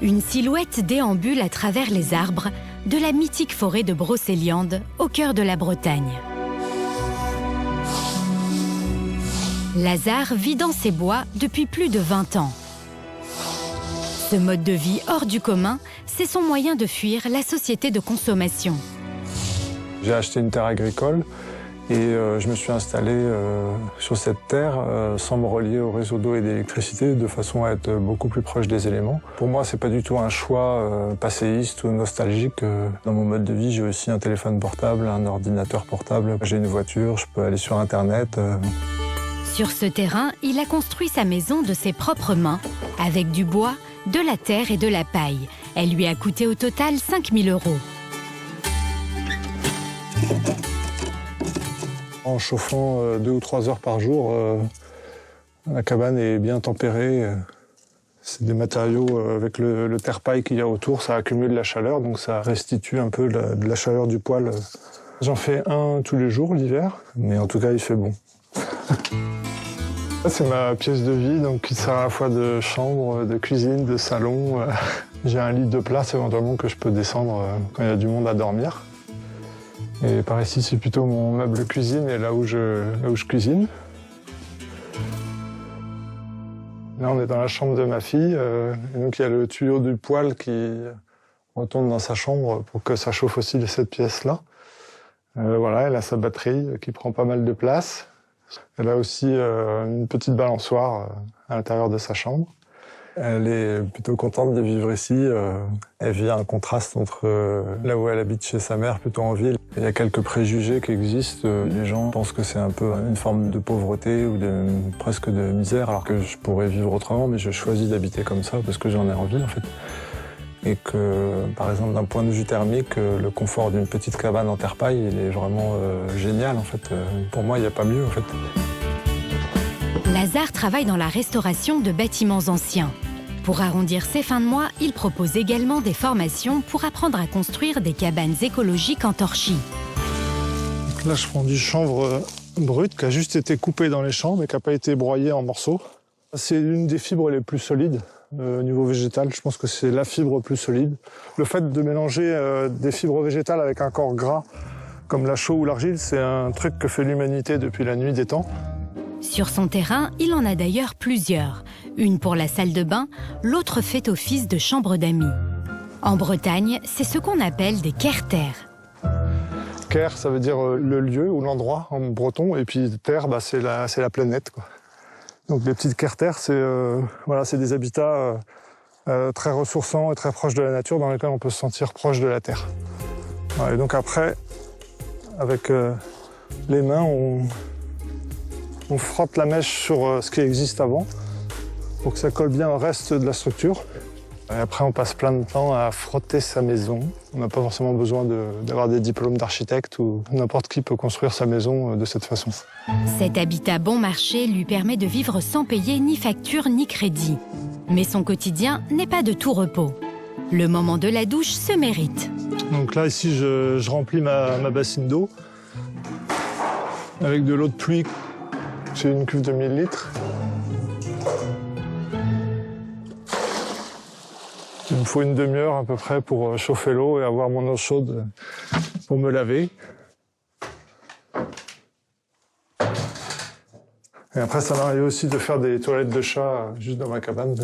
Une silhouette déambule à travers les arbres de la mythique forêt de Brocéliande, au cœur de la Bretagne. Lazare vit dans ces bois depuis plus de 20 ans. Ce mode de vie hors du commun, c'est son moyen de fuir la société de consommation. J'ai acheté une terre agricole et je me suis installé sur cette terre sans me relier au réseau d'eau et d'électricité, de façon à être beaucoup plus proche des éléments. Pour moi, c'est pas du tout un choix passéiste ou nostalgique. Dans mon mode de vie, j'ai aussi un téléphone portable, un ordinateur portable, j'ai une voiture, je peux aller sur Internet. Sur ce terrain, il a construit sa maison de ses propres mains, avec du bois, de la terre et de la paille. Elle lui a coûté au total 5 000 €. En chauffant 2 ou 3 heures par jour, la cabane est bien tempérée. C'est des matériaux avec le terre-paille qu'il y a autour, ça accumule de la chaleur, donc ça restitue un peu de la chaleur du poêle. J'en fais un tous les jours l'hiver, mais en tout cas il fait bon. C'est ma pièce de vie, donc qui sert à la fois de chambre, de cuisine, de salon. J'ai un lit de place éventuellement que je peux descendre quand il y a du monde à dormir. Et par ici, c'est plutôt mon meuble cuisine et là où je cuisine. Là, on est dans la chambre de ma fille. Et donc, il y a le tuyau du poêle qui retourne dans sa chambre pour que ça chauffe aussi cette pièce-là. Voilà, elle a sa batterie qui prend pas mal de place. Elle a aussi une petite balançoire à l'intérieur de sa chambre. Elle est plutôt contente de vivre ici. Elle vit un contraste entre là où elle habite chez sa mère, plutôt en ville. Il y a quelques préjugés qui existent. Les gens pensent que c'est un peu une forme de pauvreté ou presque de misère, alors que je pourrais vivre autrement, mais je choisis d'habiter comme ça parce que j'en ai envie, en fait. Et que, par exemple, d'un point de vue thermique, le confort d'une petite cabane en terre-paille, il est vraiment génial, en fait. Pour moi, il n'y a pas mieux, en fait. Lazare travaille dans la restauration de bâtiments anciens. Pour arrondir ses fins de mois, il propose également des formations pour apprendre à construire des cabanes écologiques en torchis. Là, je prends du chanvre brut qui a juste été coupé dans les champs, mais qui n'a pas été broyé en morceaux. C'est l'une des fibres les plus solides au niveau végétal. Je pense que c'est la fibre plus solide. Le fait de mélanger des fibres végétales avec un corps gras, comme la chaux ou l'argile, c'est un truc que fait l'humanité depuis la nuit des temps. Sur son terrain, il en a d'ailleurs plusieurs. Une pour la salle de bain, l'autre fait office de chambre d'amis. En Bretagne, c'est ce qu'on appelle des kerters. Ker, ça veut dire le lieu ou l'endroit en breton, et puis terre, c'est la planète, quoi. Donc les petites kerters, c'est des habitats très ressourçants et très proches de la nature, dans lesquels on peut se sentir proche de la terre. Voilà, et donc après, avec les mains, on frotte la mèche sur ce qui existe avant pour que ça colle bien au reste de la structure. Et après, on passe plein de temps à frotter sa maison. On n'a pas forcément besoin d'avoir des diplômes d'architecte ou n'importe qui peut construire sa maison de cette façon. Cet habitat bon marché lui permet de vivre sans payer ni facture ni crédit. Mais son quotidien n'est pas de tout repos. Le moment de la douche se mérite. Donc là, ici, je remplis ma bassine d'eau avec de l'eau de pluie. C'est une cuve de 1000 litres. Il me faut une demi-heure à peu près pour chauffer l'eau et avoir mon eau chaude pour me laver. Et après, ça m'arrive aussi de faire des toilettes de chat juste dans ma cabane,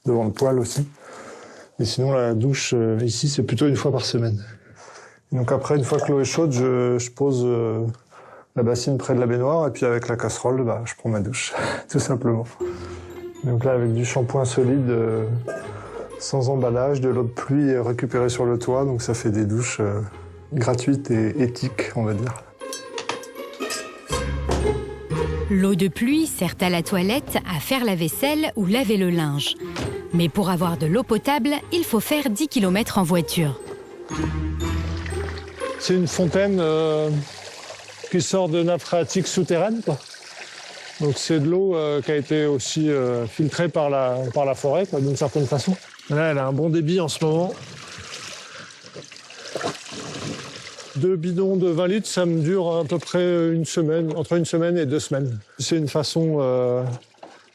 devant le poêle aussi. Et sinon, la douche, ici, c'est plutôt une fois par semaine. Et donc après, une fois que l'eau est chaude, je pose la bassine près de la baignoire, et puis avec la casserole, je prends ma douche, tout simplement. Donc là, avec du shampoing solide, sans emballage, de l'eau de pluie récupérée sur le toit, donc ça fait des douches gratuites et éthiques, on va dire. L'eau de pluie sert à la toilette, à faire la vaisselle ou laver le linge. Mais pour avoir de l'eau potable, il faut faire 10 km en voiture. C'est une fontaine qui sort de nappe phréatique souterraine, quoi. Donc c'est de l'eau qui a été aussi filtrée par la forêt, d'une certaine façon. Là, elle a un bon débit en ce moment. 2 bidons de 20 litres, ça me dure à peu près une semaine, entre une semaine et 2 semaines. C'est une façon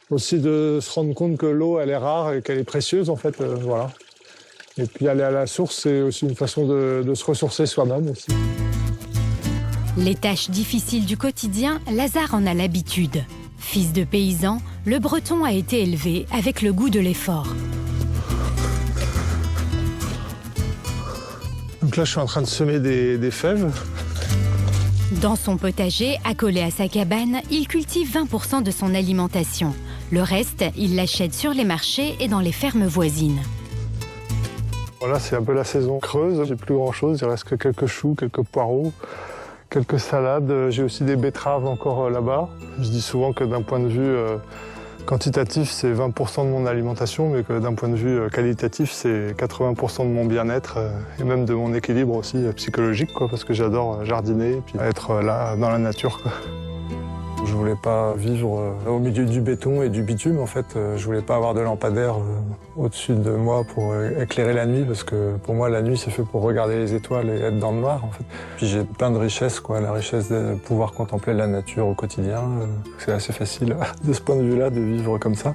aussi de se rendre compte que l'eau, elle est rare et qu'elle est précieuse, en fait, voilà. Et puis aller à la source, c'est aussi une façon de se ressourcer soi-même aussi. Les tâches difficiles du quotidien, Lazare en a l'habitude. Fils de paysan, le Breton a été élevé avec le goût de l'effort. Donc là, je suis en train de semer des fèves. Dans son potager, accolé à sa cabane, il cultive 20% de son alimentation. Le reste, il l'achète sur les marchés et dans les fermes voisines. Voilà, c'est un peu la saison creuse. J'ai plus grand-chose. Il reste que quelques choux, quelques poireaux, quelques salades. J'ai aussi des betteraves encore là-bas. Je dis souvent que d'un point de vue quantitatif, c'est 20% de mon alimentation, mais que d'un point de vue qualitatif, c'est 80% de mon bien-être et même de mon équilibre aussi psychologique, quoi, parce que j'adore jardiner et puis être là dans la nature, quoi. Je voulais pas vivre au milieu du béton et du bitume, en fait. Je voulais pas avoir de lampadaire au-dessus de moi pour éclairer la nuit, parce que pour moi, la nuit, c'est fait pour regarder les étoiles et être dans le noir, en fait. Puis j'ai plein de richesses, quoi. La richesse de pouvoir contempler la nature au quotidien. C'est assez facile, de ce point de vue-là, de vivre comme ça.